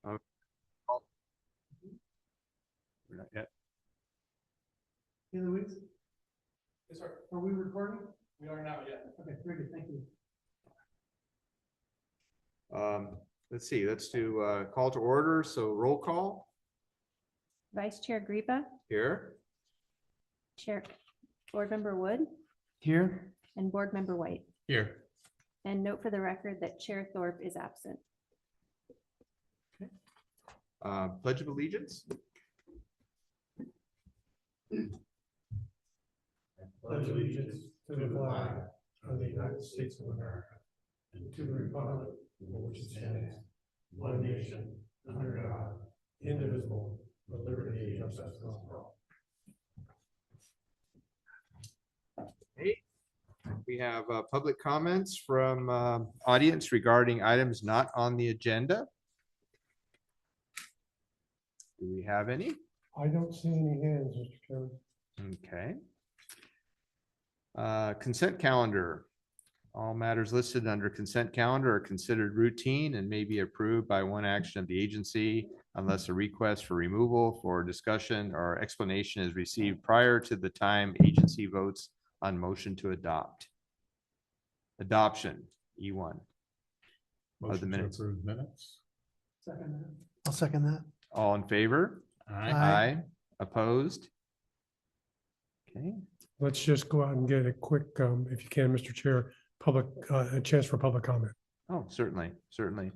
We're not yet. Louise, Yes, sir. are we recording? We are now, yeah. Okay, very good, thank you. Let's see, let's do call to order. So roll call Vice Chair Gripa, here. Chair, Board Member Wood, Here. and Board Member White. Here. And note for the record that Chair Thorpe is absent. Pledge of Allegiance. Pledge allegiance to the flag of the United States of America and to the republic for which it stands, one nation, under God, indivisible, with liberty and justice for all. We have public comments from audience regarding items not on the agenda. Do we have any? I don't see any hands, Mr. Chairman. Okay. Consent calendar. All matters listed under consent calendar are considered routine and may be approved by one action of the agency unless a request for removal, for discussion, or explanation is received prior to the time agency votes on motion to adopt. Adoption, E1. Of the minutes. To approve minutes. Second that. I'll second that. All in favor? Aye. Opposed? Okay, Let's just go out and get a quick, if you can, Mr. Chair, a chance for public comment. oh, certainly, certainly.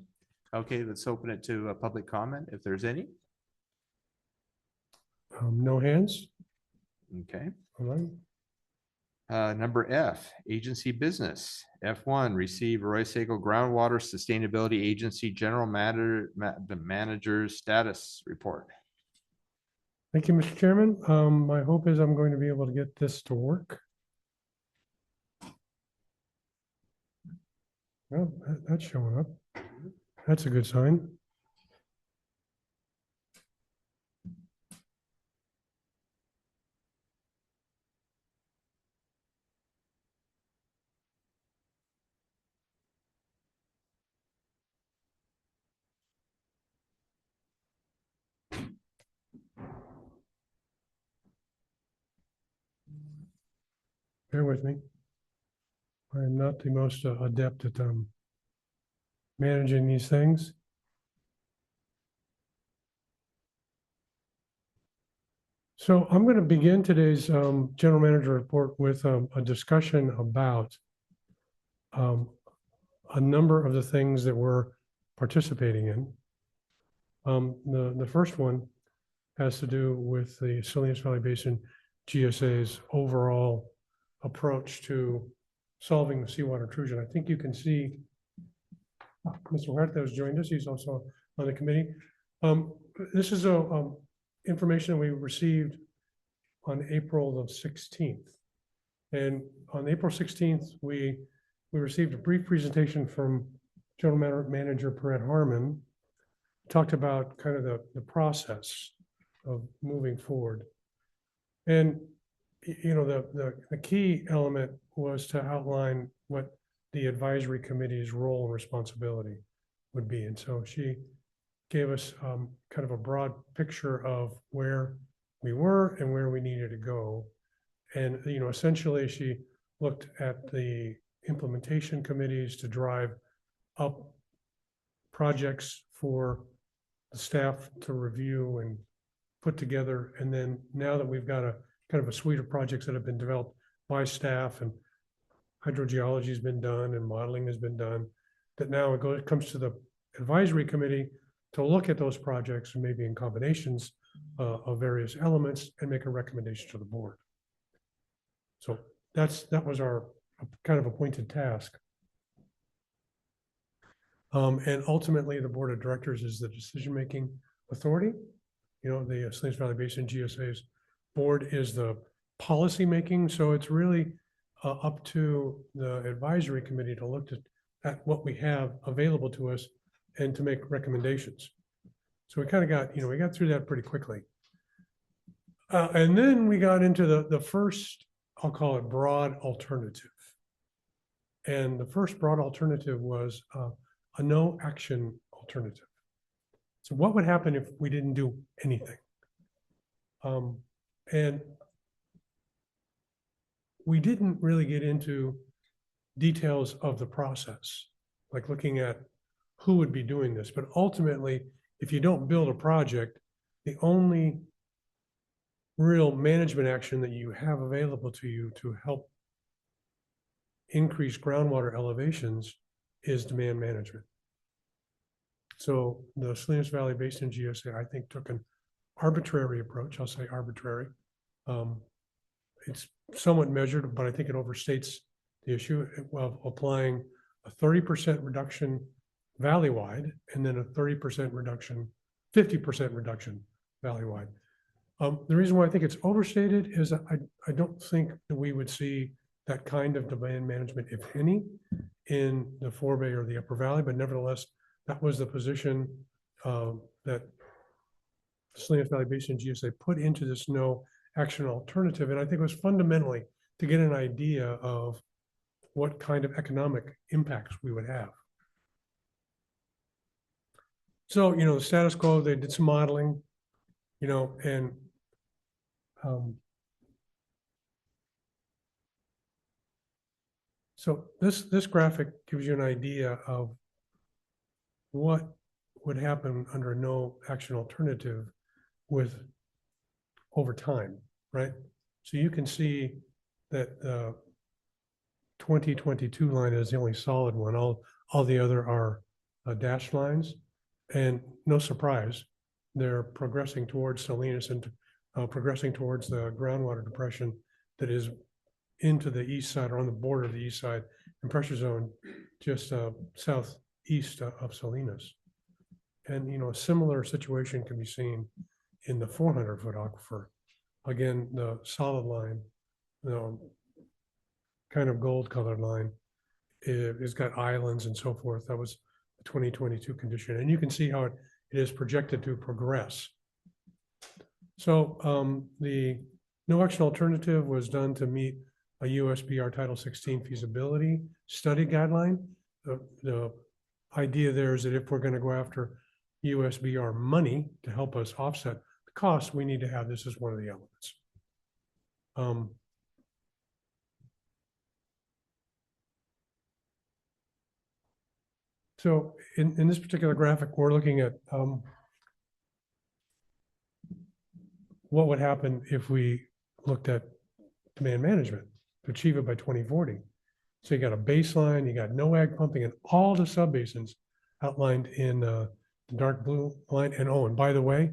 Okay, let's open it to a public comment if there's any. No hands? Okay. All right. Number F, agency business. F1, receive Arroyo Groundwater Sustainability Agency General Manager's status report. Thank you, Mr. Chairman. My hope is I'm going to be able to get this to work. Well, that's showing up. That's a good sign. Bear with me. I am not the most adept at managing these things. So I'm going to begin today's general manager report with a discussion about a number of the things that we're participating in. The first one has to do with the Salinas Valley Basin GSA's overall approach to solving the seawater intrusion. I think you can see Mr. Huerta has joined us. He's also on the committee. This is information we received on April the 16th. And on April 16th, we received a brief presentation from General Manager Perret Harmon, talked about kind of the process of moving forward. And, you know, the key element was to outline what the advisory committee's role and responsibility would be. And so she gave us kind of a broad picture of where we were and where we needed to go. And, you know, essentially she looked at the implementation committees to drive up projects for the staff to review and put together. And then now that we've got a kind of a suite of projects that have been developed by staff and hydrogeology has been done and modeling has been done, that now it comes to the advisory committee to look at those projects and maybe in combinations of various elements and make a recommendation to the board. So that was our kind of appointed task. And ultimately the board of directors is the decision-making authority. You know, the Salinas Valley Basin GSA's board is the policy making. So it's really up to the advisory committee to look at what we have available to us and to make recommendations. So we kind of got, you know, we got through that pretty quickly. And then we got into the first, I'll call it broad alternative. And the first broad alternative was a no action alternative. So what would happen if we didn't do anything? And we didn't really get into details of the process, like looking at who would be doing this. But ultimately, if you don't build a project, the only real management action that you have available to you to help increase groundwater elevations is demand management. So the Salinas Valley Basin GSA, I think, took an arbitrary approach. I'll say arbitrary. It's somewhat measured, but I think it overstates the issue of applying a 30% reduction valley-wide and then a 30% reduction, 50% reduction valley-wide. The reason why I think it's overstated is I don't think that we would see that kind of demand management, if any, in the forebay or the upper valley, but nevertheless, that was the position that Salinas Valley Basin GSA put into this no action alternative. And I think it was fundamentally to get an idea of what kind of economic impacts we would have. So, the status quo, they did some modeling, and so this graphic gives you an idea of what would happen under a no action alternative with over time, right? So you can see that the 2022 line is the only solid one. All the other are dashed lines, and no surprise, they're progressing towards Salinas and progressing towards the groundwater depression that is into the east side or on the border of the east side and pressure zone just southeast of Salinas. And, a similar situation can be seen in the 400-foot aquifer. Again, the solid line, kind of gold colored line, it's got islands and so forth. That was the 2022 condition. And you can see how it is projected to progress. So the no action alternative was done to meet a USBR Title 16 feasibility study guideline. The idea there is that if we're going to go after USBR money to help us offset the cost, we need to have this as one of the elements. So in this particular graphic, we're looking at what would happen if we looked at demand management to achieve it by 2040. So you got a baseline, you got no ag pumping, and all the subbasins outlined in the dark blue line. And by the way,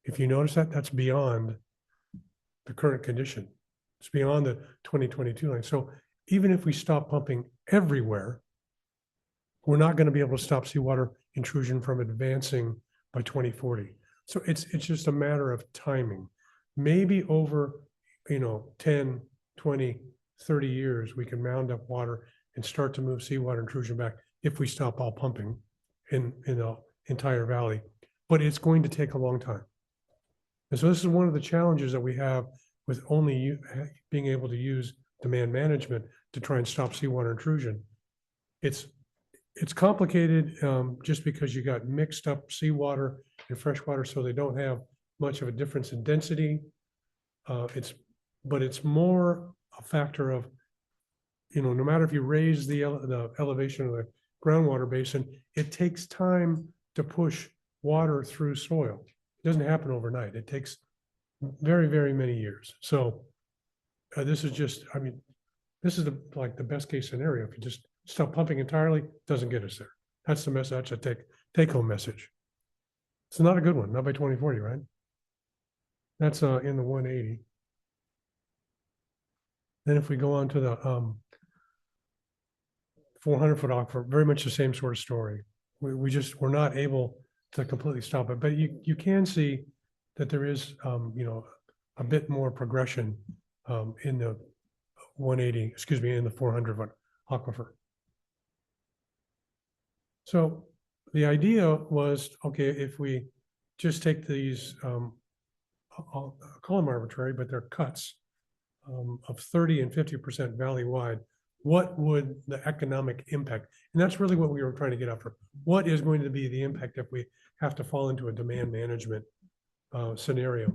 if you notice that, that's beyond the current condition. It's beyond the 2022 line. So even if we stop pumping everywhere, we're not going to be able to stop seawater intrusion from advancing by 2040. So it's just a matter of timing. Maybe over 10, 20, 30 years, we can mound up water and start to move seawater intrusion back if we stop all pumping in the entire valley. But it's going to take a long time. And so this is one of the challenges that we have with only being able to use demand management to try and stop seawater intrusion. It's complicated just because you got mixed up seawater and freshwater, so they don't have much of a difference in density. But it's more a factor of, no matter if you raise the elevation of the groundwater basin, it takes time to push water through soil. It doesn't happen overnight. It takes very, very many years. So this is just, this is like the best case scenario. If you just stop pumping entirely, doesn't get us there. That's the message. That's a take-home message. It's not a good one, not by 2040, right? That's in the 180. Then if we go on to the 400-foot aquifer, very much the same sort of story. We're not able to completely stop it, but you can see that there is, a bit more progression in the 180, in the 400-foot aquifer. So the idea was, okay, if we just take these, I'll call them arbitrary, but they're cuts of 30 and 50% valley wide what would the economic impact? And that's really what we were trying to get after. What is going to be the impact if we have to fall into a demand management scenario?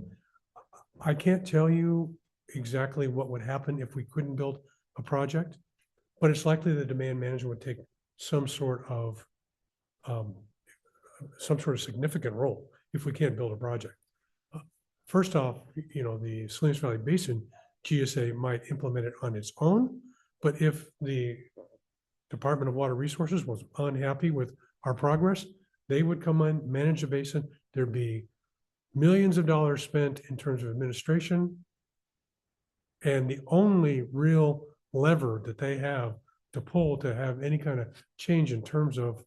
I can't tell you exactly what would happen if we couldn't build a project, but it's likely that demand management would take some sort of um, significant role if we can't build a project. First off, the Salinas Valley Basin GSA might implement it on its own, but if the Department of Water Resources was unhappy with our progress, they would come in, manage the basin. There'd be millions of dollars spent in terms of administration. And the only real lever that they have to pull to have any kind of change in terms of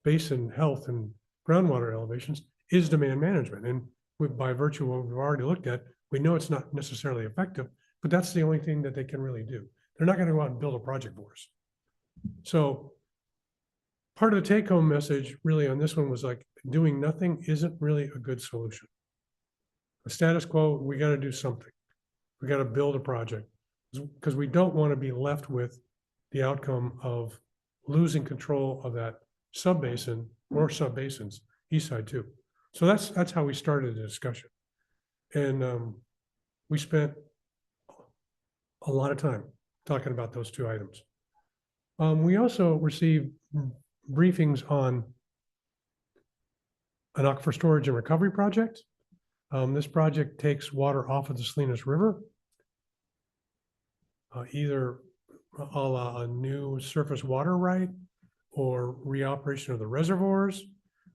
basin health and groundwater elevations is demand management. And by virtue of what we've already looked at, we know it's not necessarily effective, but that's the only thing that they can really do. They're not going to go out and build a project for us. So part of the take-home message really on this one was like, doing nothing isn't really a good solution. The status quo, we got to do something. We got to build a project because we don't want to be left with the outcome of losing control of that subbasin or subbasins, east side too. So that's how we started the discussion. And we spent a lot of time talking about those two items. We also received briefings on an aquifer storage and recovery project. This project takes water off of the Salinas River, either a la a new surface water right or reoperation of the reservoirs.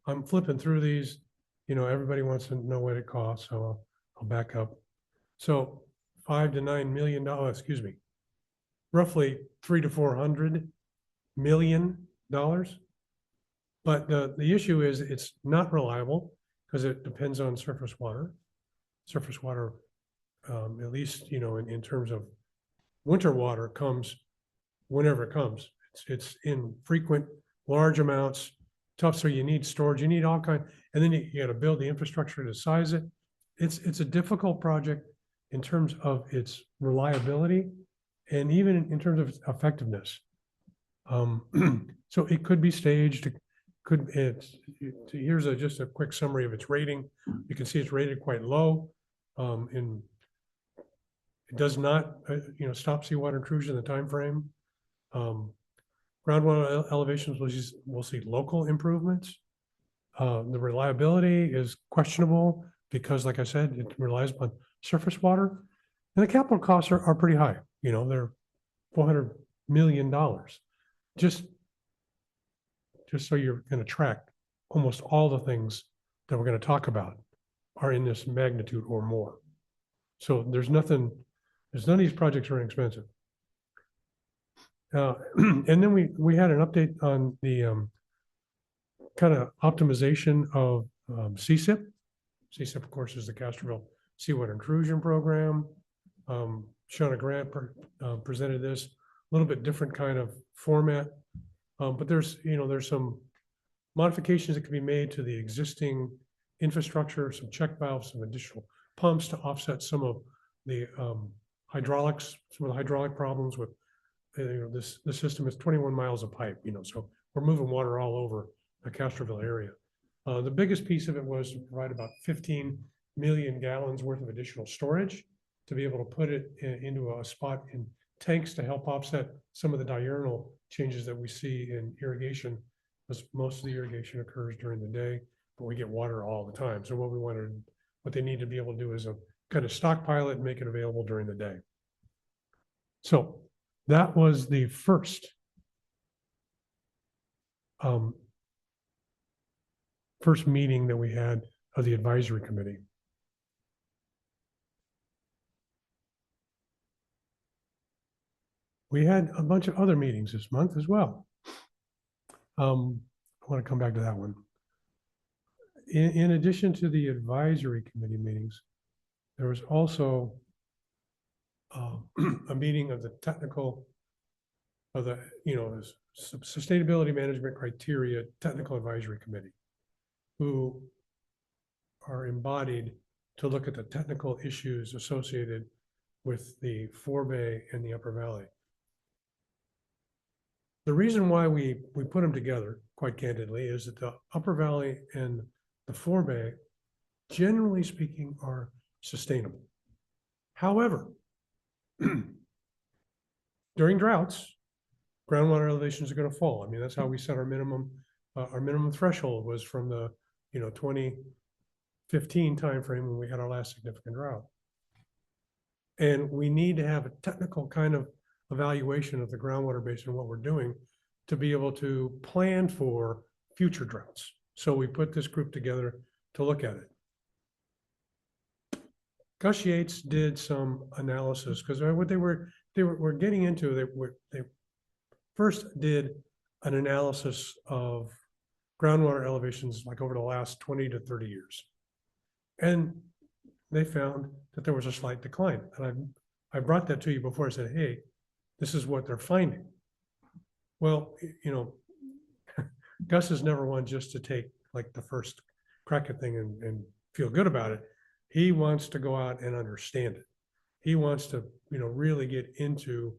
I'm flipping through these. Everybody wants to know what it costs, so I'll back up. So $5 to $9 million, roughly $300 to $400 million. But the issue is it's not reliable because it depends on surface water. Surface water, at least, in terms of winter water, comes whenever it comes. It's in frequent, large amounts, tough. So you need storage, you need all kinds, and then you got to build the infrastructure to size it. It's a difficult project in terms of its reliability and even in terms of its effectiveness. So it could be staged. Here's just a quick summary of its rating. You can see it's rated quite low. And it does not, stop seawater intrusion in the time frame. Groundwater elevations will see local improvements. The reliability is questionable because, like I said, it relies upon surface water, and the capital costs are pretty high. They're $400 million. Just so you're going to track, almost all the things that we're going to talk about are in this magnitude or more. So there's none of these projects are inexpensive. And then we had an update on the kind of optimization of CSIP. CSIP, of course, is the Castroville Seawater Intrusion Program. Shauna Grant presented this, a little bit different kind of format. But there's some modifications that can be made to the existing infrastructure, some check valves, some additional pumps to offset some of the hydraulics, some of the hydraulic problems with this system is 21 miles of pipe, so we're moving water all over the Castroville area. The biggest piece of it was to provide about 15 million gallons worth of additional storage to be able to put it into a spot in tanks to help offset some of the diurnal changes that we see in irrigation, because most of the irrigation occurs during the day, but we get water all the time. So what they need to be able to do is kind of stockpile it and make it available during the day. So that was the first meeting that we had of the advisory committee. We had a bunch of other meetings this month as well. I want to come back to that one. In addition to the advisory committee meetings, there was also a meeting of the sustainability management criteria technical advisory committee, who are embodied to look at the technical issues associated with the forebay and the upper valley. The reason why we put them together, quite candidly, is that the Upper Valley and the forebay, generally speaking, are sustainable. However, during droughts, groundwater elevations are going to fall. I mean, that's how we set our minimum threshold was from the, 2015 timeframe when we had our last significant drought. And we need to have a technical kind of evaluation of the groundwater basin and what we're doing to be able to plan for future droughts. So we put this group together to look at it. Gus Yates did some analysis because what they were getting into, they first did an analysis of groundwater elevations like over the last 20 to 30 years. And they found that there was a slight decline. And I brought that to you before. I said, hey, this is what they're finding. Well, Gus is never one just to take like the first crack at thing and feel good about it. He wants to go out and understand it. He wants to, really get into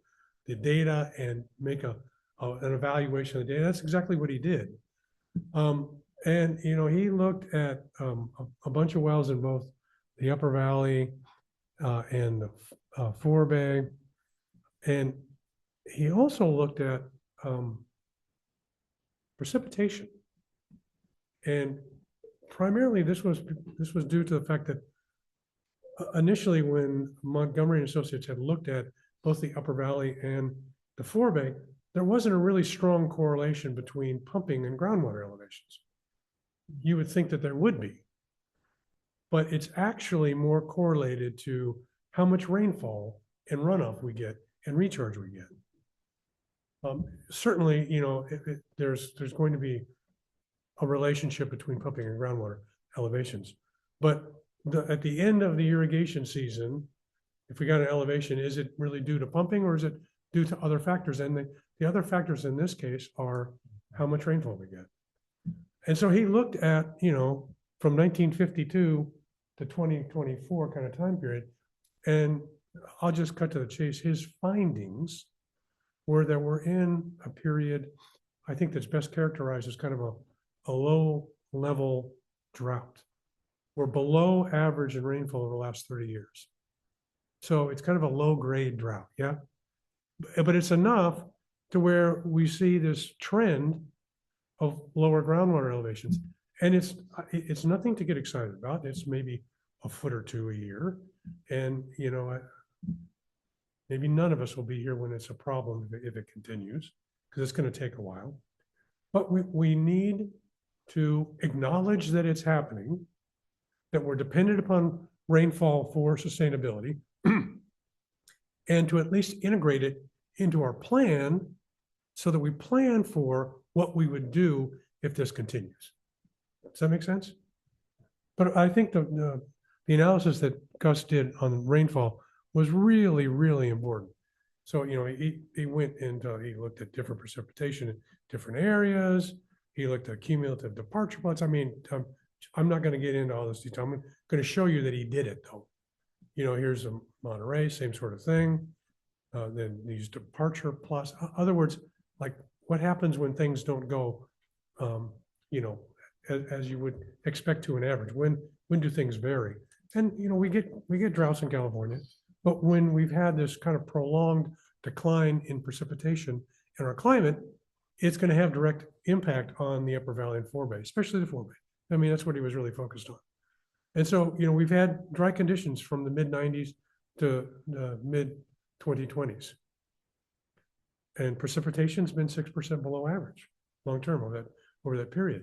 the data and make an evaluation of the data. That's exactly what he did. And, he looked at a bunch of wells in both the Upper Valley and the forebay. And he also looked at precipitation. And primarily this was due to the fact that initially when Montgomery and Associates had looked at both the Upper Valley and the forebay, there wasn't a really strong correlation between pumping and groundwater elevations. You would think that there would be, but it's actually more correlated to how much rainfall and runoff we get and recharge we get. Certainly, there's going to be a relationship between pumping and groundwater elevations, but at the end of the irrigation season, if we got an elevation, is it really due to pumping or is it due to other factors? And the other factors in this case are how much rainfall we get. And so he looked at, from 1952 to 2024 kind of time period, and I'll just cut to the chase. His findings were that we're in a period, I think that's best characterized as kind of a low level drought. We're below average in rainfall over the last 30 years. So it's kind of a low grade drought, yeah? But it's enough to where we see this trend of lower groundwater elevations. And it's nothing to get excited about. It's maybe a foot or two a year. And, maybe none of us will be here when it's a problem if it continues, because it's going to take a while. But we need to acknowledge that it's happening, that we're dependent upon rainfall for sustainability, and to at least integrate it into our plan so that we plan for what we would do if this continues. Does that make sense? But I think the analysis that Gus did on rainfall was really, really important. So, he went into, he looked at different precipitation in different areas. He looked at cumulative departure plots. I mean, I'm not going to get into all this detail. I'm going to show you that he did it though. Here's a Monterey, same sort of thing. Then these departure plots. Other words, like what happens when things don't go, as you would expect to an average. When do things vary? And we get droughts in California, but when we've had this kind of prolonged decline in precipitation in our climate, it's going to have direct impact on the Upper Valley and forebay, especially the forebay. I mean, that's what he was really focused on. And so, we've had dry conditions from the mid 90s to the mid 2020s. And precipitation's been 6% below average long-term over that period.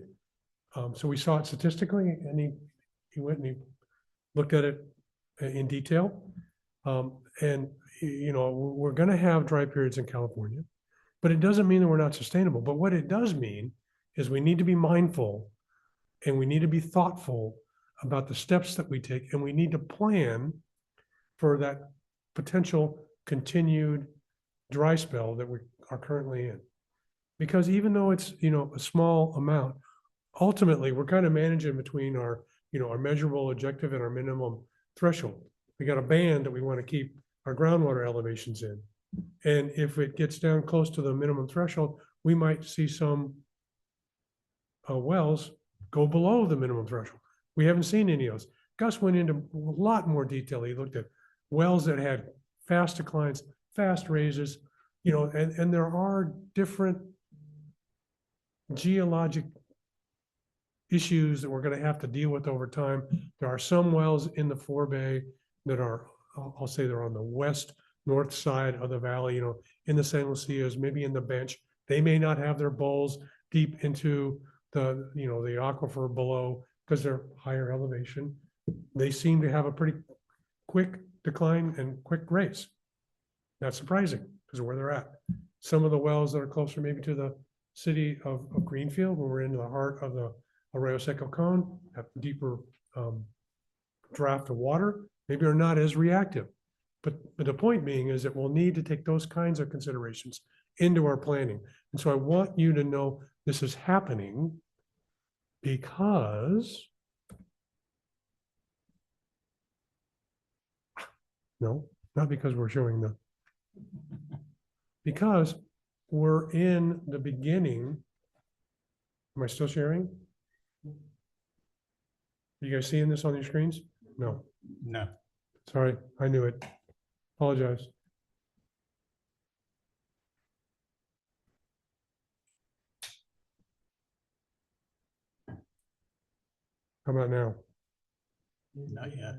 So we saw it statistically, and he went and he looked at it in detail. And, we're going to have dry periods in California, but it doesn't mean that we're not sustainable. But what it does mean is we need to be mindful and we need to be thoughtful about the steps that we take, and we need to plan for that potential continued dry spell that we are currently in. Because even though it's, a small amount, ultimately we're kind of managing between our, our measurable objective and our minimum threshold. We got a band that we want to keep our groundwater elevations in. And if it gets down close to the minimum threshold, we might see some wells go below the minimum threshold. We haven't seen any of those. Gus went into a lot more detail. He looked at wells that had fast declines, fast raises, and there are different geologic issues that we're going to have to deal with over time. There are some wells in the forebay that are, I'll say they're on the west, north side of the valley, in the San Lucias, maybe in the bench. They may not have their bowls deep into the aquifer below because they're higher elevation. They seem to have a pretty quick decline and quick raise. That's surprising because of where they're at. Some of the wells that are closer maybe to the city of Greenfield, when we're into the heart of the Arroyo Seco cone, have deeper draft of water, maybe are not as reactive. But the point being is that we'll need to take those kinds of considerations into our planning. And so I want you to know this is happening because no, not because we're showing because we're in the beginning. Am I still sharing? You guys seeing this on your screens? No. No. Sorry, I knew it. Apologize. How about now? Not yet.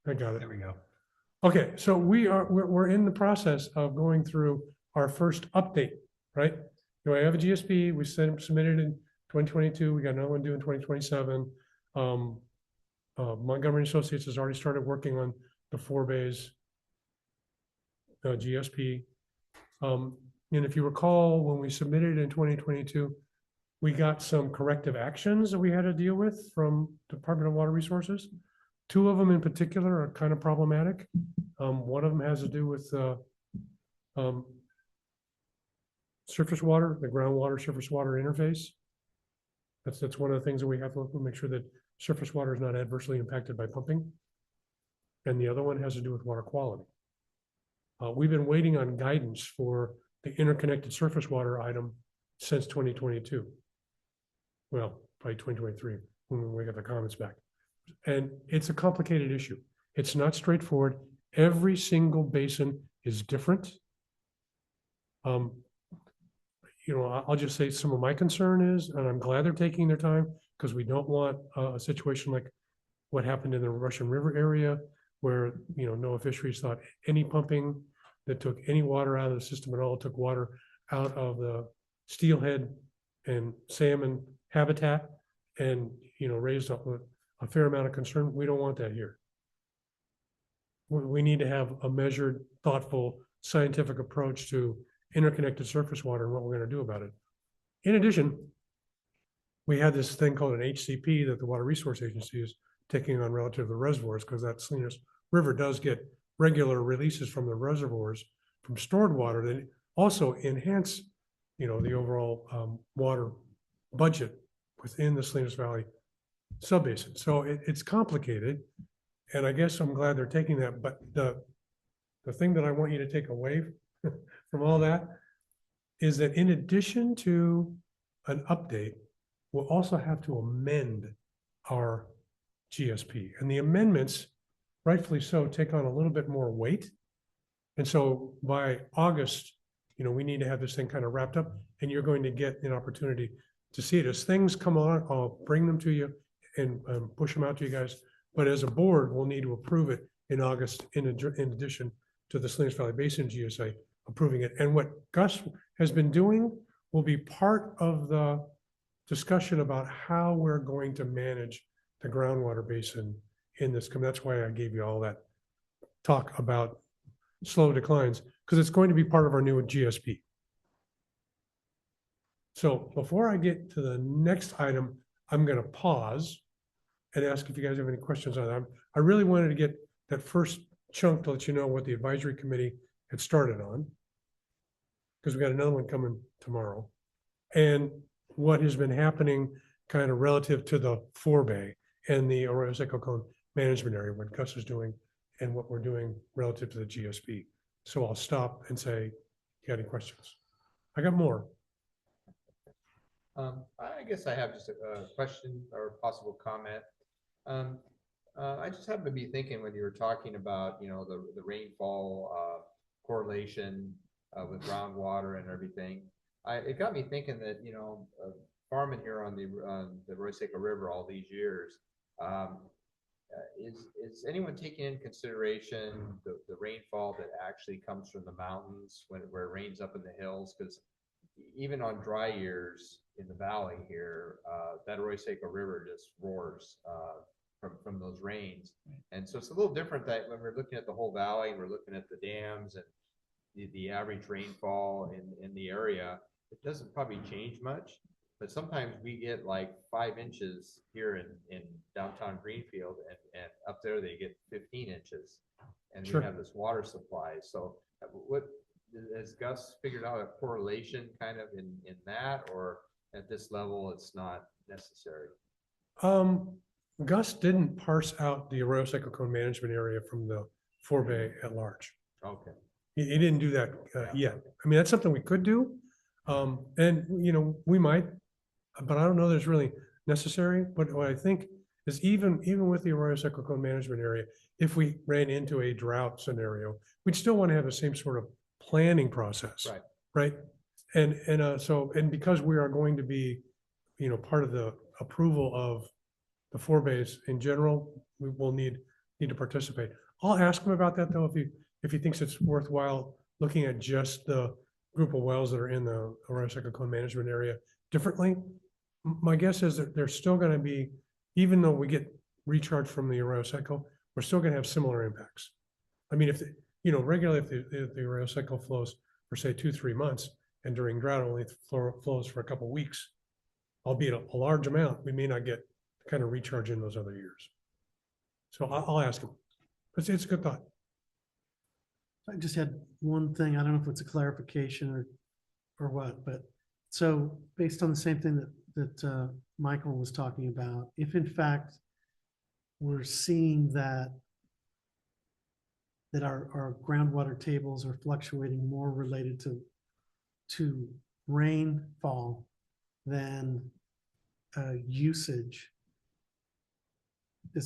I got it. There we go. Okay, so we're in the process of going through our first update, right? I have a GSP, we submitted in 2022, we got another one due in 2027. Montgomery Associates has already started working on the forebays GSP. And if you recall, when we submitted in 2022, we got some corrective actions that we had to deal with from Department of Water Resources. Two of them in particular are kind of problematic. One of them has to do with surface water, the groundwater surface water interface. That's one of the things that we have to look to make sure that surface water is not adversely impacted by pumping. And the other one has to do with water quality. We've been waiting on guidance for the interconnected surface water item since 2022. Well, probably 2023 when we got the comments back. And it's a complicated issue. It's not straightforward. Every single basin is different. I'll just say some of my concern is, and I'm glad they're taking their time because we don't want a situation like what happened in the Russian River area where, NOAA Fisheries thought any pumping that took any water out of the system at all, took water out of the steelhead and salmon habitat and, raised up a fair amount of concern. We don't want that here. We need to have a measured, thoughtful, scientific approach to interconnected surface water and what we're going to do about it. In addition, we had this thing called an HCP that the Water Resource Agency is taking on relative to the reservoirs because that Salinas River does get regular releases from the reservoirs from stored water that also enhance, the overall water budget within the Salinas Valley subbasin. So it's complicated, and I guess I'm glad they're taking that. But the thing that I want you to take away from all that is that in addition to an update, we'll also have to amend our GSP. And the amendments, rightfully so, take on a little bit more weight. And so by August, we need to have this thing kind of wrapped up, and you're going to get an opportunity to see it. As things come on, I'll bring them to you and push them out to you guys. But as a board, we'll need to approve it in August in addition to the Salinas Valley Basin GSA approving it. And what Gus has been doing will be part of the discussion about how we're going to manage the groundwater basin in this. That's why I gave you all that talk about slow declines, because it's going to be part of our new GSP. So before I get to the next item, I'm going to pause and ask if you guys have any questions on that. I really wanted to get that first chunk to let you know what the advisory committee had started on, because we got another one coming tomorrow, and what has been happening kind of relative to the forebay and the Arroyo Seco Cone management area, what Gus is doing and what we're doing relative to the GSP. So I'll stop and say, you got any questions? I got more. I guess I have just a question or possible comment. Um, I just happened to be thinking when you were talking about, the rainfall, correlation, with groundwater and everything. It got me thinking that, farming here on the Royseco River all these years, is anyone taking in consideration the rainfall that actually comes from the mountains where it rains up in the hills? Because even on dry years in the valley here, that Royseco River just roars from those rains. And so it's a little different that when we're looking at the whole valley, we're looking at the dams and the average rainfall in the area, it doesn't probably change much. But sometimes we get like 5 inches here in downtown Greenfield, and up there they get 15 inches. And Sure. we have this water supply. So what has Gus figured out a correlation kind of in that, or at this level it's not necessary? Gus didn't parse out the Arroyo Seco Cone management area from the forebay at large. Okay. He didn't do that yet. I mean, that's something we could do. And, we might, but I don't know that it's really necessary. But what I think is even with the Arroyo Seco Cone management area, if we ran into a drought scenario, we'd still want to have the same sort of planning process. Right. Right. And because we are going to be, part of the approval of the forebays in general, we will need to participate. I'll ask him about that though, if he thinks it's worthwhile looking at just the group of wells that are in the Arroyo Seco Cone management area differently. My guess is that they're still going to be, even though we get recharge from the Arroyo Seco, we're still going to have similar impacts. I mean, regularly if the Arroyo Seco flows for say 2-3 months, and during drought only flows for a couple of weeks, albeit a large amount, we may not get the kind of recharge in those other years. So I'll ask him. It's a good thought. I just had one thing. I don't know if it's a clarification or what, but so based on the same thing that Michael was talking about, if in fact we're seeing that our groundwater tables are fluctuating more related to rainfall than usage, would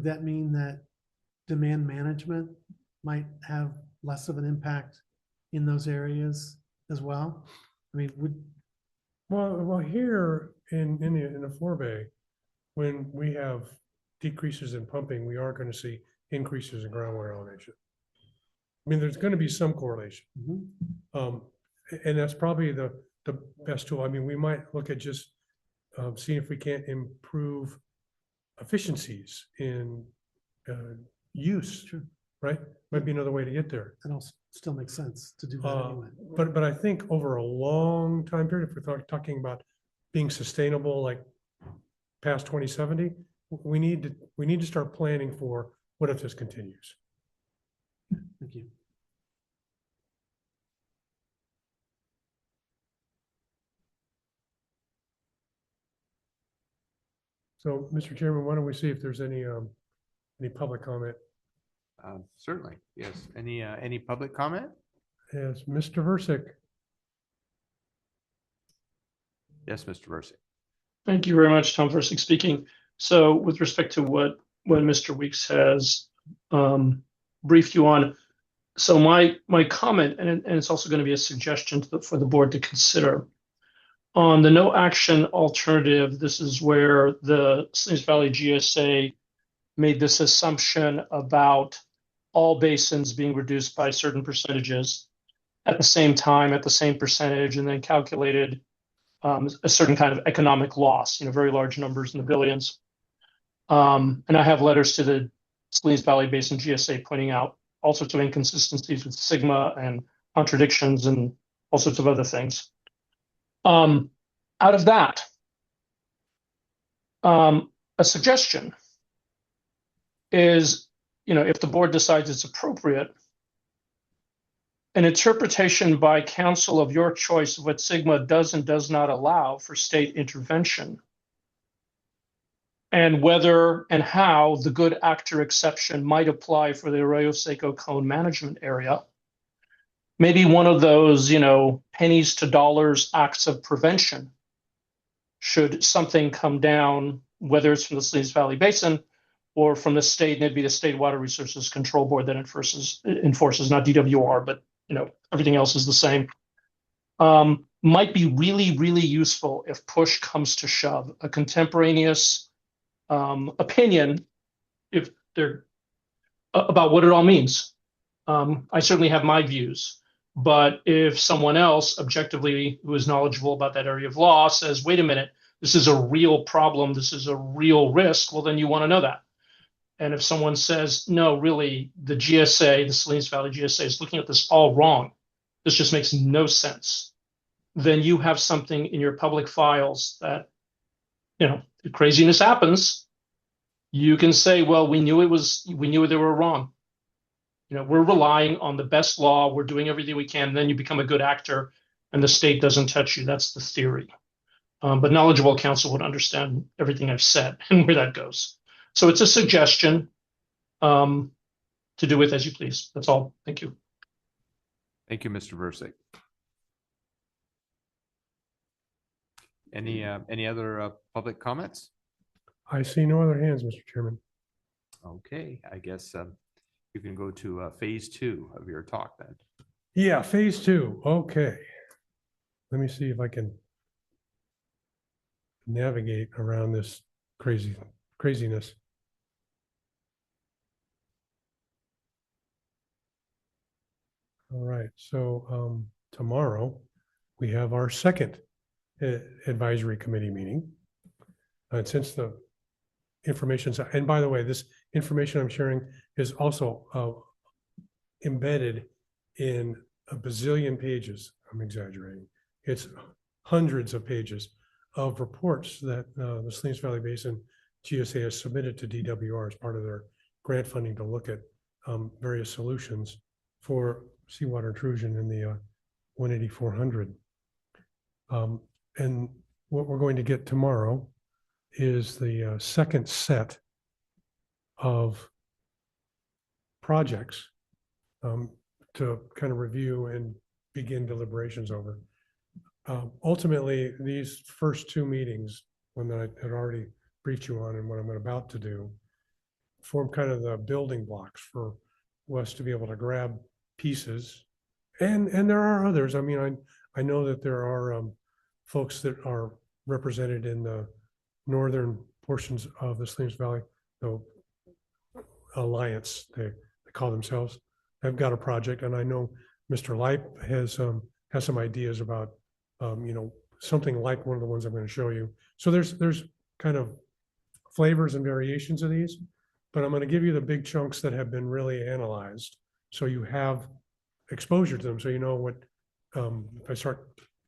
that mean that demand management might have less of an impact in those areas as well? I mean, Well, here in the forebay, when we have decreases in pumping, we are going to see increases in groundwater elevation. I mean, there's going to be some correlation. mhm. And that's probably the best tool. I mean, we might look at just seeing if we can't improve efficiencies in use, Sure. right? Might be another way to get there. That also still makes sense to do that anyway. But I think over a long time period, if we're talking about being sustainable, like past 2070, we need to start planning for what if this continues. Thank you. So, Mr. Chairman, why don't we see if there's any public comment? Certainly, yes. Any public comment? Yes, Mr. Versick. Yes, Mr. Versick. Thank you very much, Tom Versick speaking. So with respect to what Mr. Weeks has briefed you on, so my comment, and it's also going to be a suggestion for the board to consider. On the no action alternative, this is where the Salinas Valley GSA made this assumption about all basins being reduced by certain percentages at the same time, at the same percentage, and then calculated a certain kind of economic loss, very large numbers in the billions. And I have letters to the Salinas Valley Basin GSA pointing out all sorts of inconsistencies with Sigma and contradictions and all sorts of other things. Out of that, a suggestion is, if the board decides it's appropriate, an interpretation by council of your choice of what Sigma does and does not allow for state intervention, and whether and how the good actor exception might apply for the Arroyo Seco Cone management area, maybe one of those, pennies to dollars acts of prevention. Should something come down, whether it's from the Salinas Valley Basin or from the state, and it'd be the State Water Resources Control Board that enforces, not DWR, but everything else is the same. Might be really, really useful if push comes to shove, a contemporaneous opinion, if they're about what it all means. I certainly have my views, but if someone else objectively who is knowledgeable about that area of law says, wait a minute, this is a real problem, this is a real risk, well, then you want to know that. And if someone says, no, really, the GSA, the Salinas Valley GSA is looking at this all wrong, this just makes no sense, then you have something in your public files that, if craziness happens, you can say, well, we knew they were wrong. We're relying on the best law. We're doing everything we can. And then you become a good actor and the state doesn't touch you. That's the theory. But knowledgeable counsel would understand everything I've said and where that goes. So it's a suggestion to do with as you please. That's all. Thank you. Thank you, Mr. Versick. Any other public comments? I see no other hands, Mr. Chairman. Okay, I guess you can go to phase 2 of your talk then. Yeah, phase 2. Okay. Let me see if I can navigate around this craziness. All right. So tomorrow we have our second advisory committee meeting. And since the information's, and by the way, this information I'm sharing is also embedded in a bazillion pages. I'm exaggerating. It's hundreds of pages of reports that the Salinas Valley Basin GSA has submitted to DWR as part of their grant funding to look at various solutions for seawater intrusion in the 18400. And what we're going to get tomorrow is the second set of projects to kind of review and begin deliberations over. Ultimately, these first 2 meetings, one that I had already briefed you on and what I'm about to do, form kind of the building blocks for us to be able to grab pieces. And there are others. I mean, I know that there are folks that are represented in the northern portions of the Salinas Valley, the Alliance, they call themselves. They've got a project, and I know Mr. Leip has some ideas about something like one of the ones I'm going to show you. So there's kind of flavors and variations of these, but I'm going to give you the big chunks that have been really analyzed, so you have exposure to them, so you know what if I start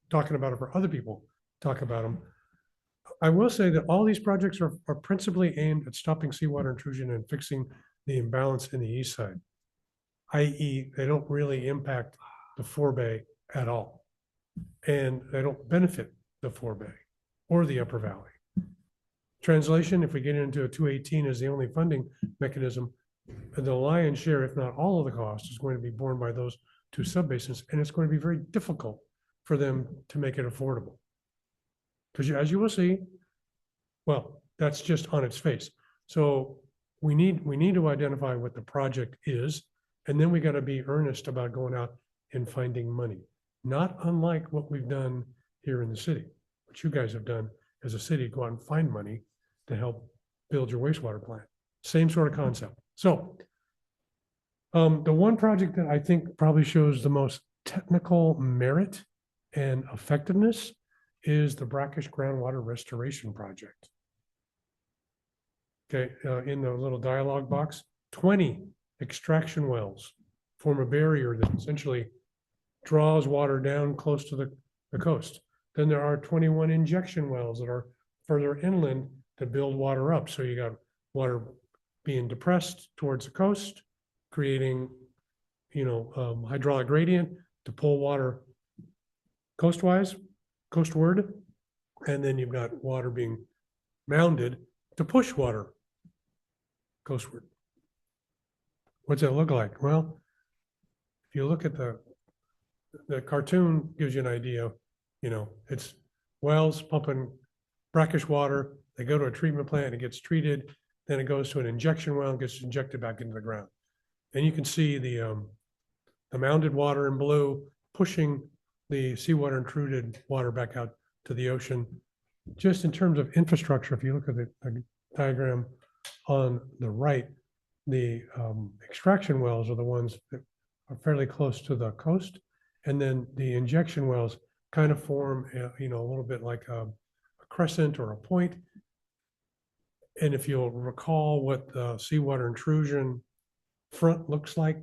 talking about it for other people, talk about them. I will say that all these projects are principally aimed at stopping seawater intrusion and fixing the imbalance in the east side, i.e. they don't really impact the forebay at all. And they don't benefit the forebay or the upper valley. Translation, if we get into a 218 as the only funding mechanism, the lion's share, if not all of the cost, is going to be borne by those 2 subbasins, and it's going to be very difficult for them to make it affordable. Because as you will see, well, that's just on its face. So we need to identify what the project is, and then we got to be earnest about going out and finding money. Not unlike what we've done here in the city, what you guys have done as a city, go out and find money to help build your wastewater plant. Same sort of concept. So the one project that I think probably shows the most technical merit and effectiveness is the brackish groundwater restoration project. Okay, in the little dialog box, 20 extraction wells form a barrier that essentially draws water down close to the coast. Then there are 21 injection wells that are further inland to build water up. So you got water being depressed towards the coast, creating, hydraulic gradient to pull water coastward. And then you've got water being mounded to push water coastward. What's that look like? Well, if you look at the the cartoon gives you an idea, it's wells pumping brackish water, they go to a treatment plant, it gets treated, then it goes to an injection well and gets injected back into the ground. And you can see the mounded water in blue pushing the seawater and treated water back out to the ocean. Just in terms of infrastructure, if you look at the diagram on the right, the extraction wells are the ones that are fairly close to the coast. And then the injection wells kind of form, a little bit like a crescent or a point. And if you'll recall what the seawater intrusion front looks like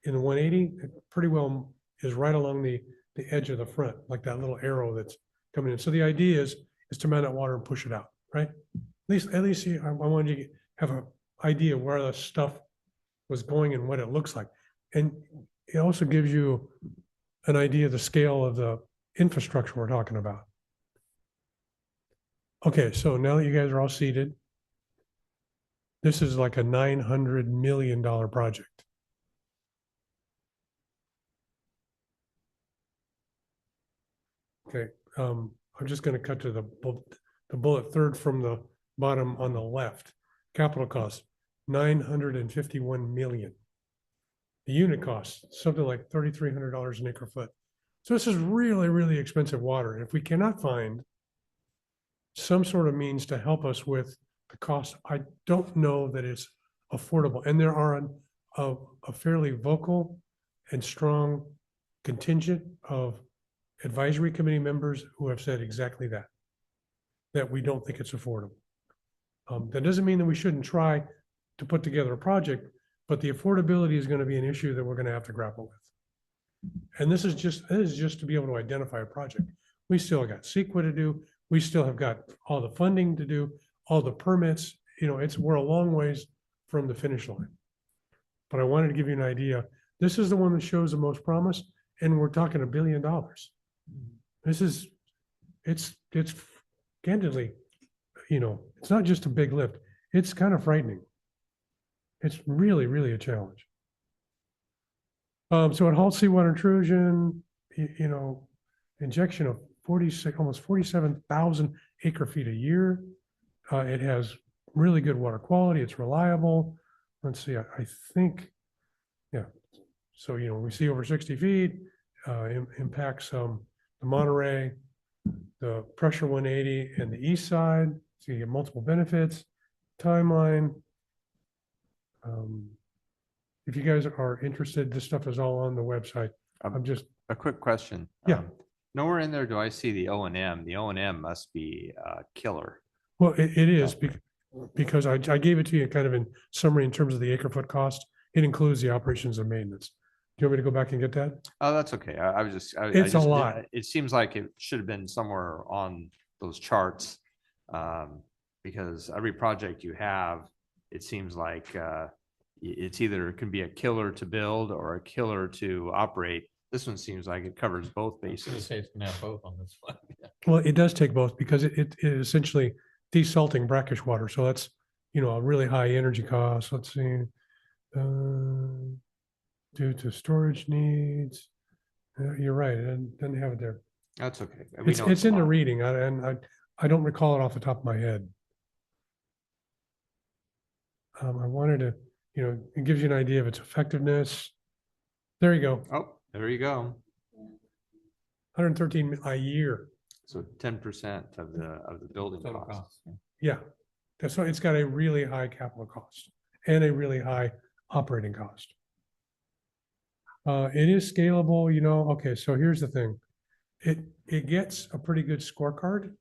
in the 180, it pretty well is right along the edge of the front, like that little arrow that's coming in. So the idea is to mount that water and push it out, right? At least I wanted you to have an idea where the stuff was going and what it looks like. And it also gives you an idea of the scale of the infrastructure we're talking about. Okay, so now that you guys are all seated, this is like a $900 million project. Okay, I'm just going to cut to the bullet third from the bottom on the left. Capital cost, $951 million. The unit cost, something like $3,300 an acre foot. So this is really, really expensive water. And if we cannot find some sort of means to help us with the cost, I don't know that it's affordable. And there are a fairly vocal and strong contingent of advisory committee members who have said exactly that we don't think it's affordable. That doesn't mean that we shouldn't try to put together a project, but the affordability is going to be an issue that we're going to have to grapple with. And this is just to be able to identify a project. We still got CEQA to do. We still have got all the funding to do, all the permits. We're a long ways from the finish line. But I wanted to give you an idea. This is the one that shows the most promise, and we're talking $1 billion. It's candidly, it's not just a big lift. It's kind of frightening. It's really, really a challenge. So it halts seawater intrusion, injection of almost 47,000 acre feet a year. It has really good water quality. It's reliable. Let's see, I think, yeah. So, we see over 60 feet, impacts the Monterey, the pressure 180 and the east side. So you get multiple benefits, timeline. If you guys are interested, this stuff is all on the website. I'm just A quick question. Yeah. Nowhere in there do I see the O&M. The O&M must be killer. Well, it is because I gave it to you kind of in summary in terms of the acre foot cost. It includes the operations and maintenance. Do you want me to go back and get that? Oh, that's okay. I was just, It's a lot. It seems like it should have been somewhere on those charts. Because every project you have, it seems like it's either can be a killer to build or a killer to operate. This one seems like it covers both bases. It's gonna have both on this one. Well, it does take both because it is essentially desalting brackish water. So that's, a really high energy cost. Let's see. Due to storage needs. You're right. It doesn't have it there. That's okay. It's in the reading I don't recall it off the top of my head. I wanted to, it gives you an idea of its effectiveness. There you go. Oh, there you go. 113 a year. So 10% of the building Total cost. cost, yeah. Yeah. That's why it's got a really high capital cost and a really high operating cost. It is scalable, okay, so here's the thing. It gets a pretty good scorecard.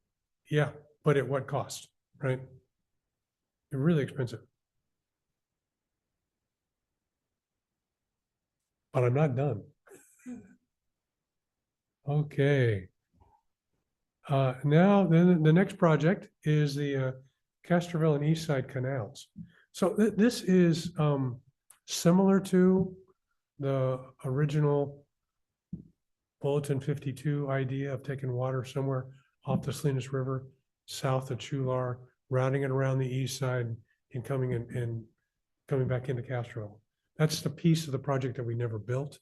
Yeah, but at what cost, right? They're really expensive. But I'm not done. Okay. Now then the next project is the Castroville and East Side canals. So this is similar to the original Bulletin 52 idea of taking water somewhere off the Salinas River, south of Chular, routing it around the east side and coming back into Castroville. That's the piece of the project that we never built.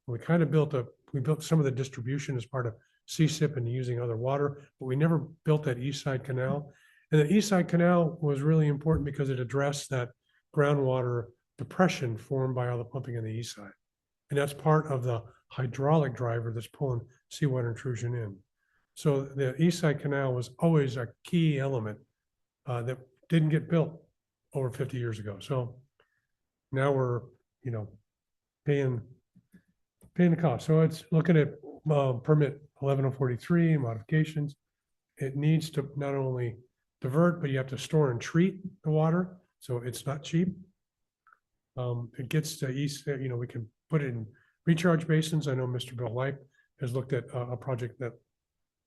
We kind of built we built some of the distribution as part of CSIP and using other water, but we never built that east side canal. And the east side canal was really important because it addressed that groundwater depression formed by all the pumping on the east side. And that's part of the hydraulic driver that's pulling seawater intrusion in. So the east side canal was always a key element that didn't get built over 50 years ago. So now we're, paying the cost. So it's looking at permit 11043 modifications. It needs to not only divert, but you have to store and treat the water. So it's not cheap. It gets to east, we can put it in recharge basins. I know Mr. Bill Lipe has looked at a project that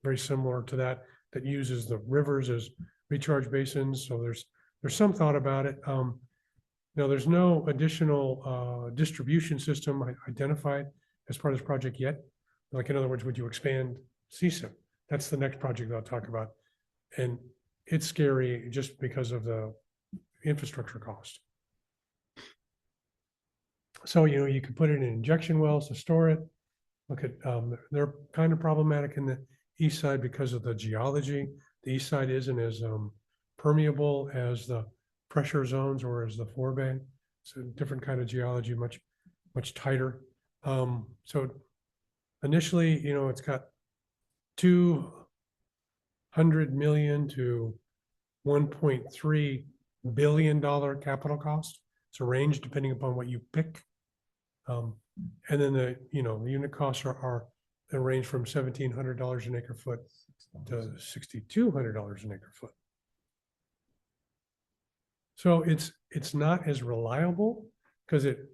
very similar to that uses the rivers as recharge basins. So there's some thought about it. Now there's no additional distribution system identified as part of this project yet. Like in other words, would you expand CSIP? That's the next project I'll talk about. And it's scary just because of the infrastructure cost. So, you can put it in injection wells to store it. Look at, they're kind of problematic in the east side because of the geology. The east side isn't as permeable as the pressure zones or as the forebay. It's a different kind of geology, much tighter. So initially, it's got $200 million to $1.3 billion capital cost. It's a range depending upon what you pick. And then the unit costs are they range from $1,700 an acre foot to $6,200 an acre foot. So it's not as reliable because it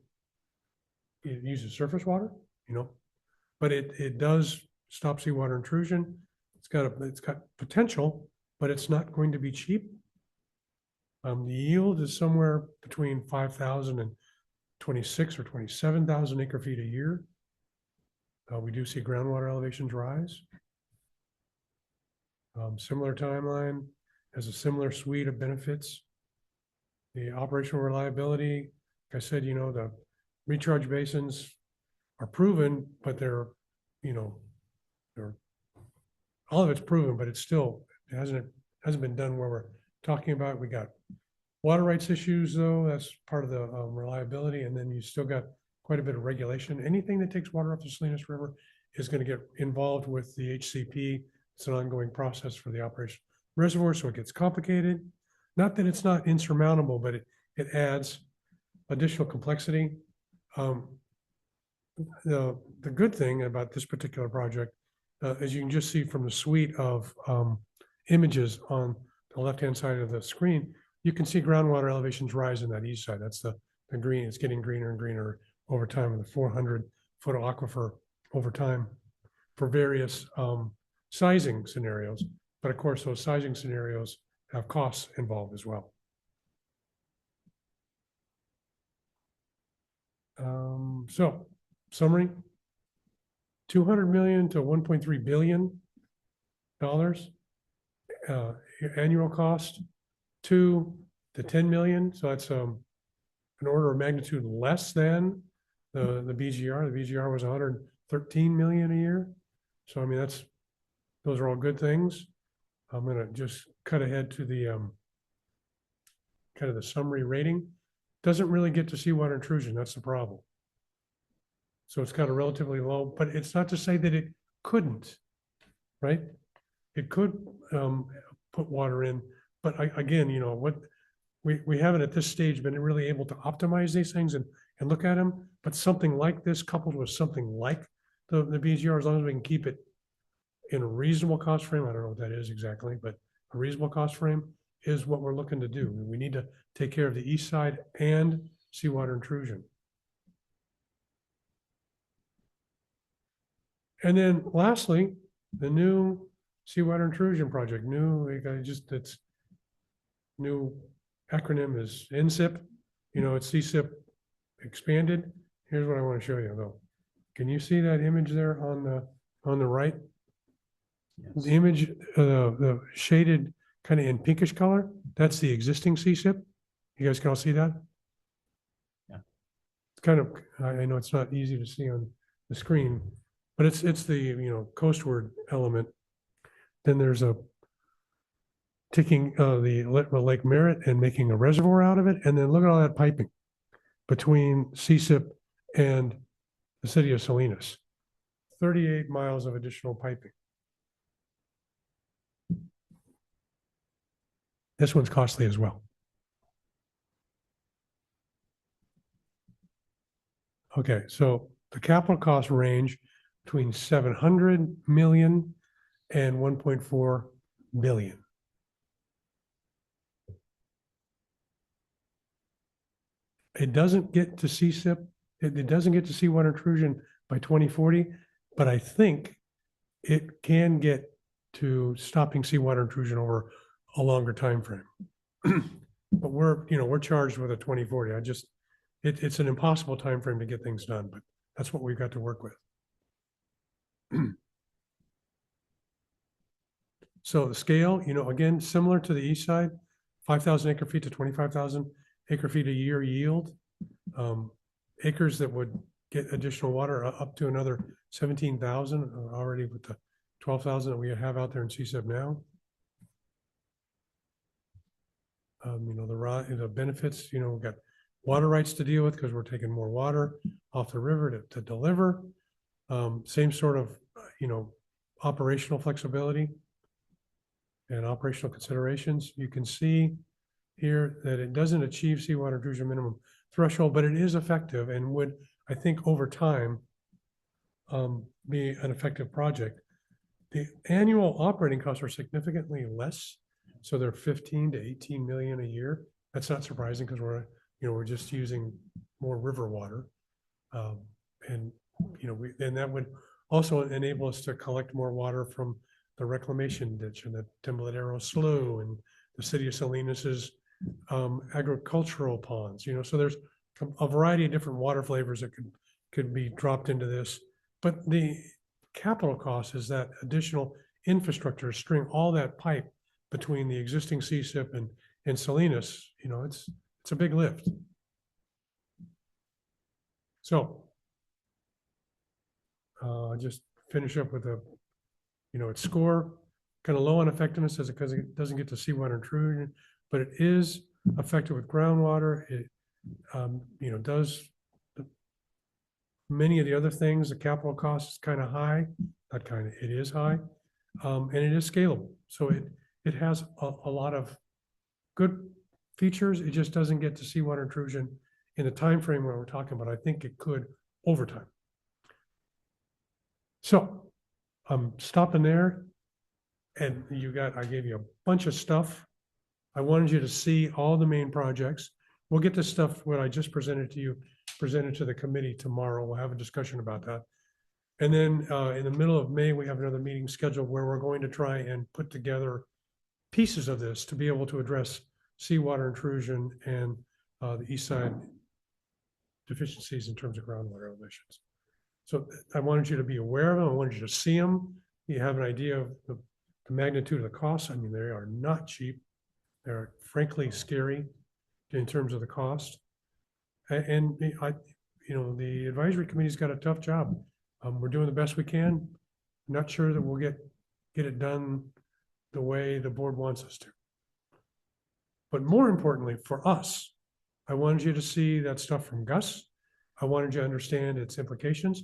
uses surface water, but it does stop seawater intrusion. It's got potential, but it's not going to be cheap. The yield is somewhere between 5,000 and 26 or 27,000 acre feet a year. We do see groundwater elevations rise. Similar timeline, has a similar suite of benefits. The operational reliability, like I said, the recharge basins are proven, but they're all of it's proven, but it hasn't been done where we're talking about. We got water rights issues though, that's part of the reliability. And then you still got quite a bit of regulation. Anything that takes water off the Salinas River is going to get involved with the HCP. It's an ongoing process for the operation reservoir, so it gets complicated. Not that it's not insurmountable, but it adds additional complexity. The good thing about this particular project, as you can just see from the suite of images on the left-hand side of the screen, you can see groundwater elevations rise in that east side. That's the green. It's getting greener and greener over time in the 400-foot aquifer over time for various sizing scenarios. But of course, those sizing scenarios have costs involved as well. So summary, $200 million to $1.3 billion annual cost, 2 to 10 million. So that's an order of magnitude less than the BGR. The BGR was 113 million a year. So I mean, those are all good things. I'm going to just cut ahead to the kind of the summary rating. Doesn't really get to seawater intrusion. That's the problem. So it's got a relatively low, but it's not to say that it couldn't, right? It could put water in, but again, what we haven't at this stage been really able to optimize these things and look at them. But something like this coupled with something like the BGR, as long as we can keep it in a reasonable cost frame, I don't know what that is exactly, but a reasonable cost frame is what we're looking to do. We need to take care of the east side and seawater intrusion. And then lastly, the new seawater intrusion project, its new acronym is NSIP. It's CSIP expanded. Here's what I want to show you though. Can you see that image there on the right? Yes. The image, the shaded kind of in pinkish color, that's the existing CSIP. You guys can all see that? Yeah. It's kind of, I know it's not easy to see on the screen. but it's the, you know, coastward element. Then there's a taking the Lake Merritt and making a reservoir out of it. And then look at all that piping between CSIP and the city of Salinas. 38 miles of additional piping. This one's costly as well. Okay, so the capital cost range between 700 million and 1.4 billion. It doesn't get to CSIP, it doesn't get to seawater intrusion by 2040, but I think it can get to stopping seawater intrusion over a longer time frame. But we're charged with a 2040. It's an impossible time frame to get things done, but that's what we've got to work with. So the scale, again, similar to the east side, 5,000 acre feet to 25,000 acre feet a year yield. Acres that would get additional water up to another 17,000 already with the 12,000 that we have out there in CSIP now. The benefits, we've got water rights to deal with because we're taking more water off the river to deliver. Same sort of, operational flexibility and operational considerations. You can see here that it doesn't achieve seawater intrusion minimum threshold, but it is effective and would, I think, over time, be an effective project. The annual operating costs are significantly less. So they're 15 to 18 million a year. That's not surprising because we're just using more river water. And that would also enable us to collect more water from the reclamation ditch and the Tembladero Slough and the city of Salinas's agricultural ponds. So there's a variety of different water flavors that could be dropped into this. But the capital cost is that additional infrastructure to string all that pipe between the existing CSIP and Salinas. It's a big lift. So just finish up with its score, kind of low on effectiveness because it doesn't get to seawater intrusion, but it is effective with groundwater. It does many of the other things. The capital cost is kind of high, it is high, and it is scalable. So it has a lot of good features. It just doesn't get to seawater intrusion in the time frame where we're talking about. I think it could over time. So I'm stopping there, and I gave you a bunch of stuff. I wanted you to see all the main projects. We'll get this stuff, what I just presented to you, presented to the committee tomorrow. We'll have a discussion about that. And then in the middle of May, we have another meeting scheduled where we're going to try and put together pieces of this to be able to address seawater intrusion and the east side deficiencies in terms of groundwater elevations. So I wanted you to be aware of them. I wanted you to see them. You have an idea of the magnitude of the costs. I mean, they are not cheap. They're frankly scary in terms of the cost. And the advisory committee's got a tough job. We're doing the best we can. Not sure that we'll get it done the way the board wants us to. But more importantly for us, I wanted you to see that stuff from Gus. I wanted you to understand its implications.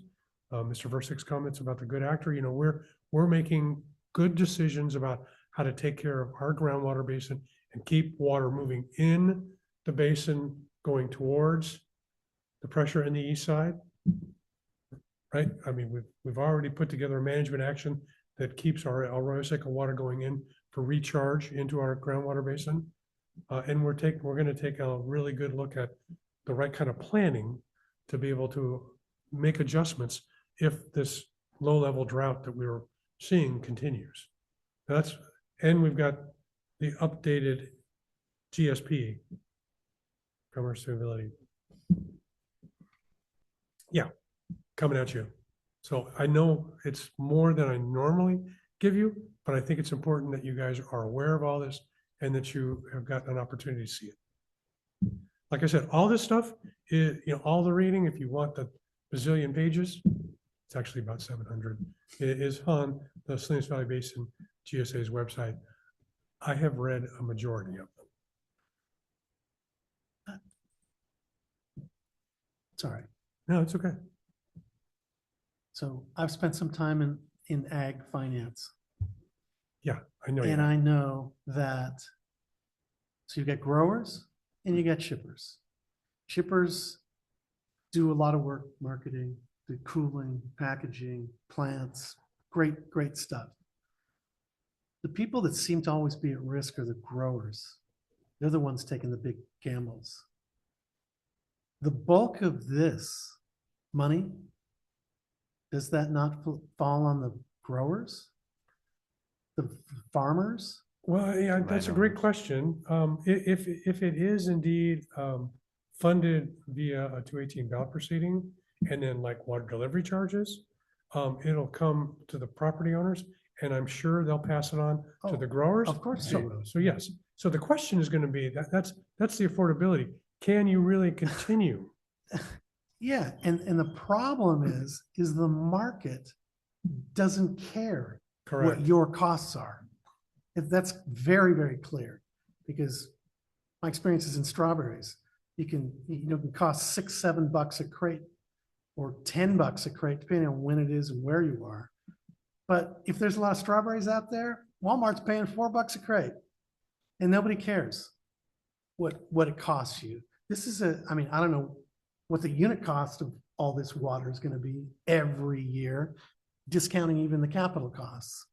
Mr. Versick's comments about the good actor. We're making good decisions about how to take care of our groundwater basin and keep water moving in the basin going towards the pressure in the east side. Right? I mean, we've already put together a management action that keeps our Arroyo Seco water going in for recharge into our groundwater basin. And we're going to take a really good look at the right kind of planning to be able to make adjustments if this low-level drought that we were seeing continues. And we've got the updated GSP, Governor Stability. Yeah, coming at you. So I know it's more than I normally give you, but I think it's important that you guys are aware of all this and that you have got an opportunity to see it. Like I said, all this stuff is, all the reading, if you want the bazillion pages, It's actually about 700. It is on the Salinas Valley Basin GSA's website. I have read a majority of them. Sorry. No, it's okay. So I've spent some time in ag finance. Yeah, I know. And I know that, so you get growers and you get shippers. Shippers do a lot of work, marketing, the cooling, packaging, plants, great stuff. The people that seem to always be at risk are the growers. They're the ones taking the big gambles. The bulk of this money, does that not fall on the growers? The farmers? Well, yeah, that's a great question. If it is indeed funded via a 218 ballot proceeding and then like water delivery charges, it'll come to the property owners and I'm sure they'll pass it on to the growers. Of course they will. So yes, so the question is going to be that's the affordability. Can you really continue? Yeah, and the problem is the market doesn't care Correct. what your costs are. That's very, very clear because my experience is in strawberries. You can cost $6-7 a crate or $10 a crate, depending on when it is and where you are. But if there's a lot of strawberries out there, Walmart's paying $4 a crate and nobody cares what it costs you. This is I don't know what the unit cost of all this water is going to be every year, discounting even the capital costs.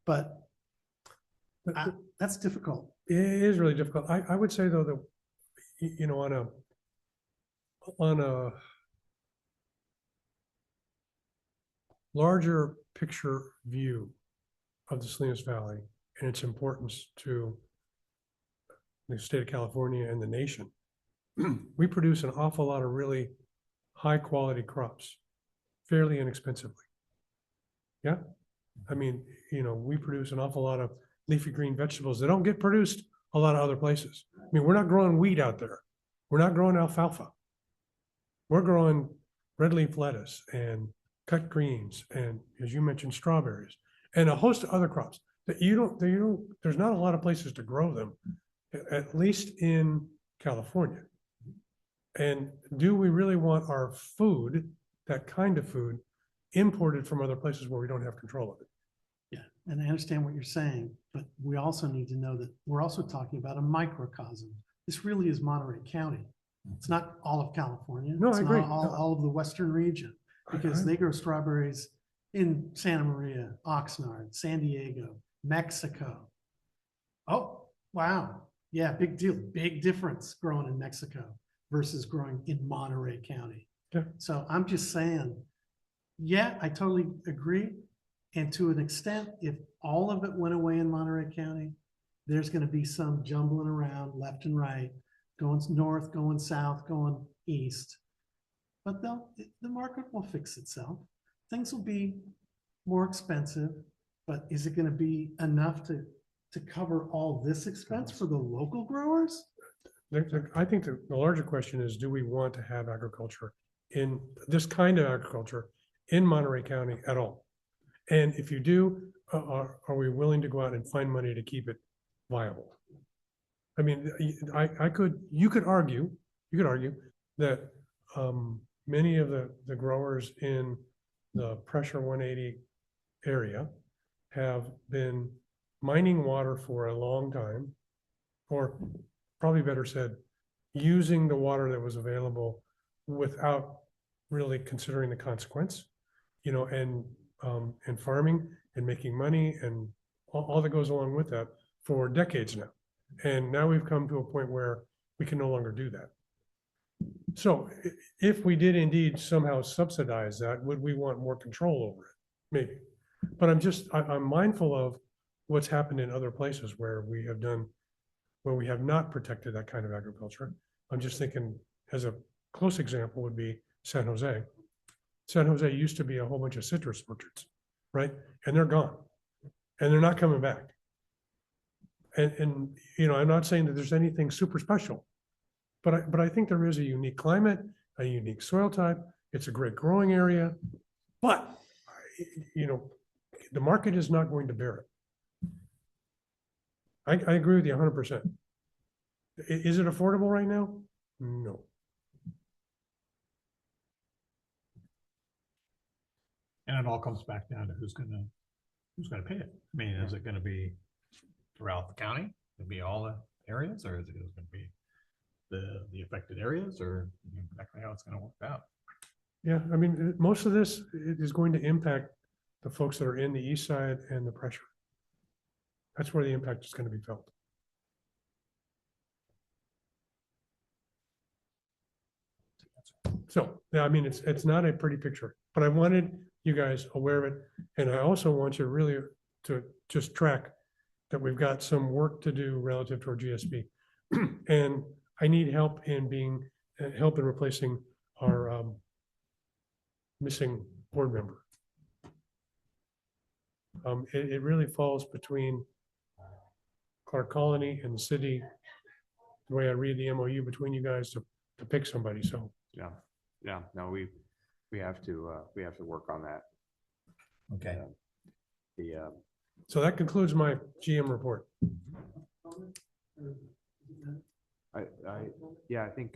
But that's difficult. It is really difficult. I would say though that on a larger picture view of the Salinas Valley and its importance to the state of California and the nation, we produce an awful lot of really high quality crops fairly inexpensively. Yeah. I mean, we produce an awful lot of leafy green vegetables that don't get produced a lot of other places. I mean, we're not growing wheat out there. We're not growing alfalfa. We're growing red leaf lettuce and cut greens and, as you mentioned, strawberries and a host of other crops that there's not a lot of places to grow them, at least in California. And do we really want our food, that kind of food, imported from other places where we don't have control of it? Yeah, and I understand what you're saying, but we also need to know that we're also talking about a microcosm. This really is Monterey County. It's not all of California. No, It's I agree. not all of the western region because they grow strawberries in Santa Maria, Oxnard, San Diego, Mexico. Oh, wow. Yeah, big deal. Big difference growing in Mexico versus growing in Monterey County. Yeah. So I'm just saying, yeah, I totally agree. And to an extent, if all of it went away in Monterey County, there's going to be some jumbling around left and right, going north, going south, going east. But the market will fix itself. Things will be more expensive, but is it going to be enough to cover all this expense for the local growers? I think the larger question is, do we want to have agriculture in this kind of agriculture in Monterey County at all? And if you do, are we willing to go out and find money to keep it viable? I mean, you could argue that many of the growers in the pressure 180 area have been mining water for a long time, or probably better said, using the water that was available without really considering the consequence, and farming and making money and all that goes along with that for decades now. And now we've come to a point where we can no longer do that. So if we did indeed somehow subsidize that, would we want more control over it? Maybe. But I'm mindful of what's happened in other places where we have not protected that kind of agriculture. I'm just thinking, as a close example would be San Jose. San Jose used to be a whole bunch of citrus orchards, right? And they're gone and they're not coming back. And I'm not saying that there's anything super special, but I think there is a unique climate, a unique soil type. It's a great growing area, but you know, the market is not going to bear it. I agree with you 100%. Is it affordable right now? No. And it all comes back down to who's gonna pay it. I mean, is it gonna be throughout the county? It'll be all the areas, or is it gonna be the affected areas, or exactly how it's gonna work out? Yeah, I mean, most of this is going to impact the folks that are in the east side and the pressure. That's where the impact is going to be felt. So, yeah, I mean, it's not a pretty picture, but I wanted you guys aware of it. And I also want you really to just track that we've got some work to do relative to our GSB. And I need help in replacing our missing board member. It really falls between Clark Colony and the city, the way I read the MOU between you guys to pick somebody. So Yeah, no, we have to work on that. Okay. so that concludes my GM report. I think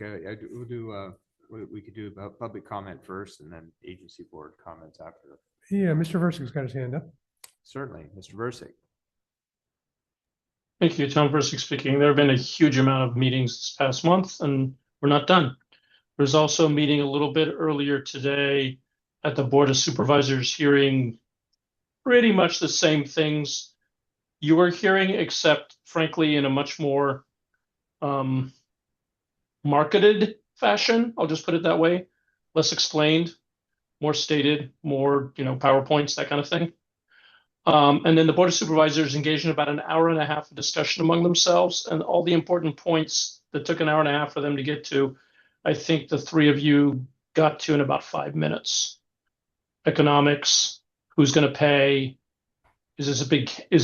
we could do a public comment first and then agency board comments after. Yeah, Mr. Versig's got his hand up. Certainly, Mr. Versick. Thank you, Tom Versick speaking. There have been a huge amount of meetings this past month, and we're not done. There's also a meeting a little bit earlier today at the Board of Supervisors hearing pretty much the same things you were hearing, except frankly, in a much more marketed fashion. I'll just put it that way. Less explained, more stated, more, PowerPoints, that kind of thing. And then the Board of Supervisors engaged in about an hour and a half of discussion among themselves, and all the important points that took an hour and a half for them to get to, I think the three of you got to in about 5 minutes. Economics, who's going to pay? Is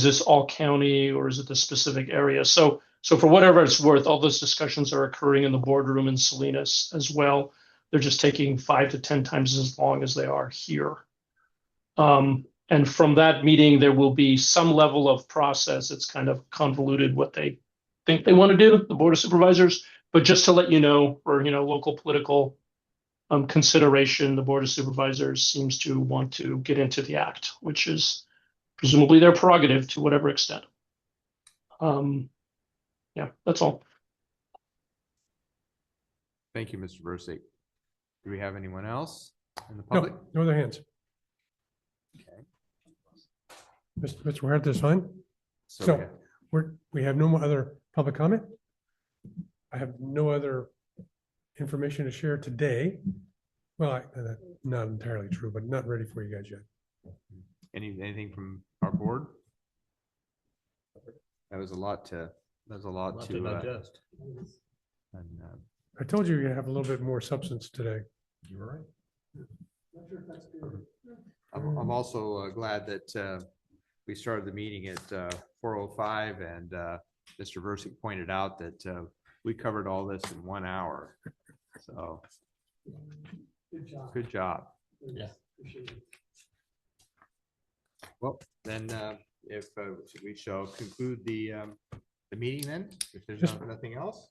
this all county, or is it the specific area? So for whatever it's worth, all those discussions are occurring in the boardroom in Salinas as well. They're just taking 5 to 10 times as long as they are here. And from that meeting, there will be some level of process. It's kind of convoluted what they think they want to do, the Board of Supervisors. But just to let you know, for local political consideration, the Board of Supervisors seems to want to get into the act, which is presumably their prerogative to whatever extent. Yeah, that's all. Thank you, Mr. Versick. Do we have anyone else in the No, public? no other hands. Okay. Mr. Huerta is fine. So we have no more other public comment. I have no other information to share today. Well, that's not entirely true, but not ready for you guys yet. Anything from our board? That was a lot to digest. and, I told you you're gonna have a little bit more substance today. You were right. I'm also glad that we started the meeting at 4:05 and Mr. Versick pointed out that we covered all this in 1 hour. So good job. Yeah. Well, then if we shall conclude the meeting then, if there's Just- nothing else.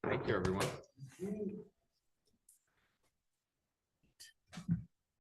Thank you, everyone.